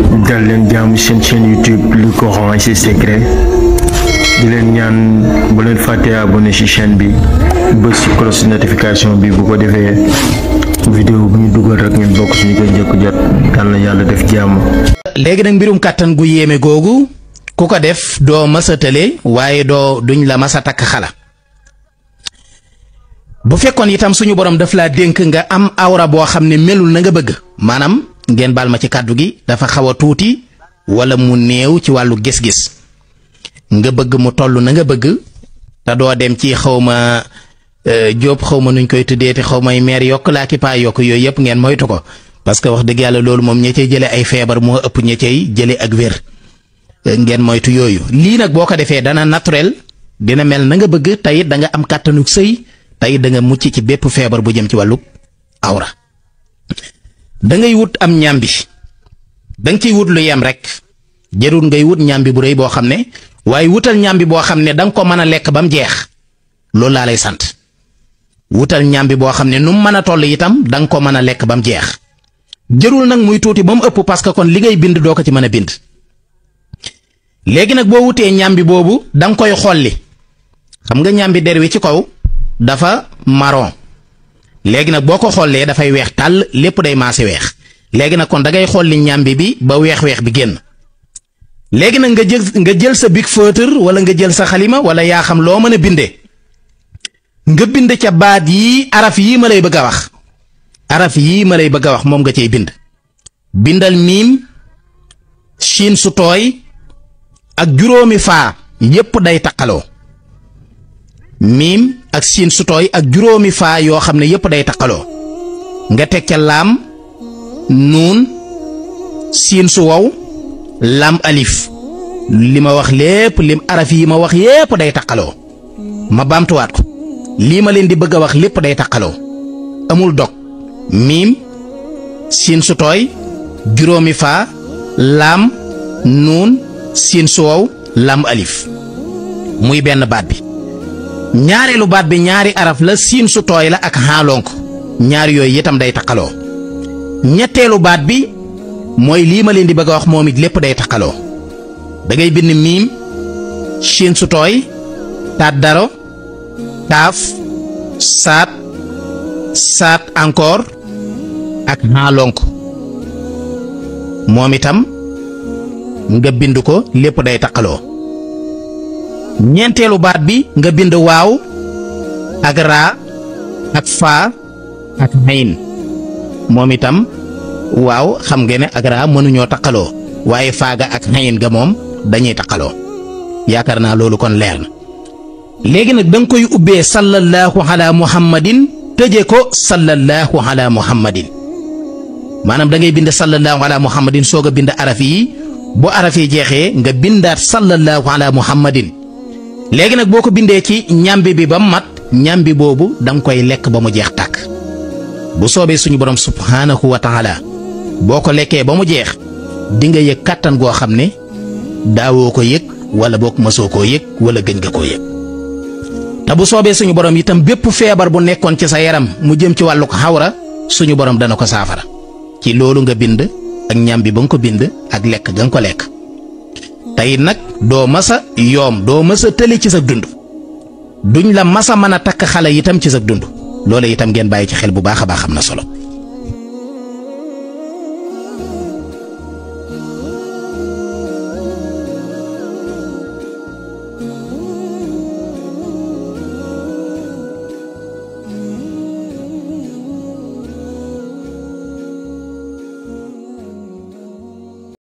dal leen jaamu seen chaîne YouTube Le Coran et ses secrets di leen ñaan bu leen fàtte abonné ci chaîne bi bës ci cloche notification bi bu ko defee vidéo bu ñu dugal rek ngeen bokk ci ñu koy njëkk jot dal na yàlla def jàmm. léegi nag mbirum kàttan gu yéeme googu ku ko def doo masa tële waaye duñ la masa takk xala. bu fekkoon itam suñu borom daf laa dénk nga am awra boo xam ne melul na nga bëgg maanaam ngeen baal ma ci kàddu gi dafa xaw a tuuti wala mu néew ci wàllu gis-gis nga bëgg mu toll na nga bëgg te doo dem ci xawma jóob xawma nuñ koy tuddeeti xawmay meer yokk laa ki paa yokk yooyu yëpp ngeen moytu ko parce que wax dëgg yàlla loolu moom ña cay jële ay feebar moo ëpp ña cay jële ak wér ngeen moytu yooyu. lii nag boo ko defee dana naturel dina mel na nga bëgg tey da nga am kàttanuk sëy tey da nga mucc ci bépp feebar bu jëm ci wàllu awra. da ngay wut am ñambi da nga ciy wut lu yem rek jërul ngay wut ñambi bu rëy boo xam ne waaye wutal ñambi boo xam ne da nga ko mën a lekk ba mu jeex loolu laa lay sant. wutal ñambi boo xam ne nu mu mën a toll itam da nga ko mën a lekk ba mu jeex jërul nag muy tuuti ba mu ëpp parce que kon li ngay bind doo ko ci mën a bind. léegi nag boo wutee ñambi boobu da nga koy xolli xam nga ñambi der wi ci kaw dafa marron léegi nag boo ko xollee dafay weex tàll lépp day maase weex léegi nag kon da ngay xolli ñambi bi ba weex-weex bi génn. léegi nag nga jël sa bic feutre wala nga jël sa xalima wala yaa xam loo mën a bindee nga bind ca baat yi araf yii ma lay bëgg a wax araf yii ma lay bëgg a wax moom nga cay bind. bindal miim siin su tooy ak juróomi faa yépp day taqaloo miim ak siin su tooy ak juróomi faa yoo xam ne yépp day taqaloo nga teg ca laam nuun siin su wow lam alif li ma wax lépp lim araf yi ma wax yépp day taqaloo ma baamtuwaat ko lii ma leen di bëgg a wax lépp day taqaloo amul dog miim siin su tooy juróomi faa laam nuun siin su wow lam alif muy benn baat bi. ñaareelu baat bi ñaari araf la siin su tooy la ak xaalonk ñaari yooyu itam day taqaloo. ñetteelu baat bi mooy lii ma leen di bëgg a wax moom it lépp day taqaloo da ngay bind miim siin su tooy taat daro taaf saat saat encore ak xaalonk moom itam nga bind ko lépp day taqaloo. ñeenteelu baat bi nga bind waaw ak raa ak faa ak xayin moom itam waaw xam ngeen ne ak raa mënuñoo taqaloo waaye faaga ak xayin ga moom dañuy taqaloo yaakaar naa loolu kon leer na. léegi nag da nga koy ubbee sallallahu ala muhammadin tëje ko sallallahu ala muhammadin maanaam da ngay bind sallallahu ala muhammadin soog a bind araf yi bu araf yi jeexee nga bindaat sallallahu ala muhammadin. léegi nag boo ko bindee ci ñambi bi ba mat ñambi boobu da nga koy lekk ba mu jeex tàkk bu soobee suñu borom subhaanahu wa taala boo ko lekkee ba mu jeex di nga yëg kàttan goo xam ne daawoo ko yëg wala boo ko mësoo koo yëg wala gëj nga koo yëg. te bu soobee suñu borom itam bépp feebar bu nekkoon ci sa yaram mu jëm ci wàllu ko xawra suñu borom dana ko saafara ci loolu nga bind ak ñambi ba nga ko bind ak lekk ga nga ko lekk. tey nag doo masa yoom doo masa tële ci sa dund duñ la masa mën a takk xale itam ci sa dund loolu itam ngeen bàyyi ci xel bu baax a baax am na solo.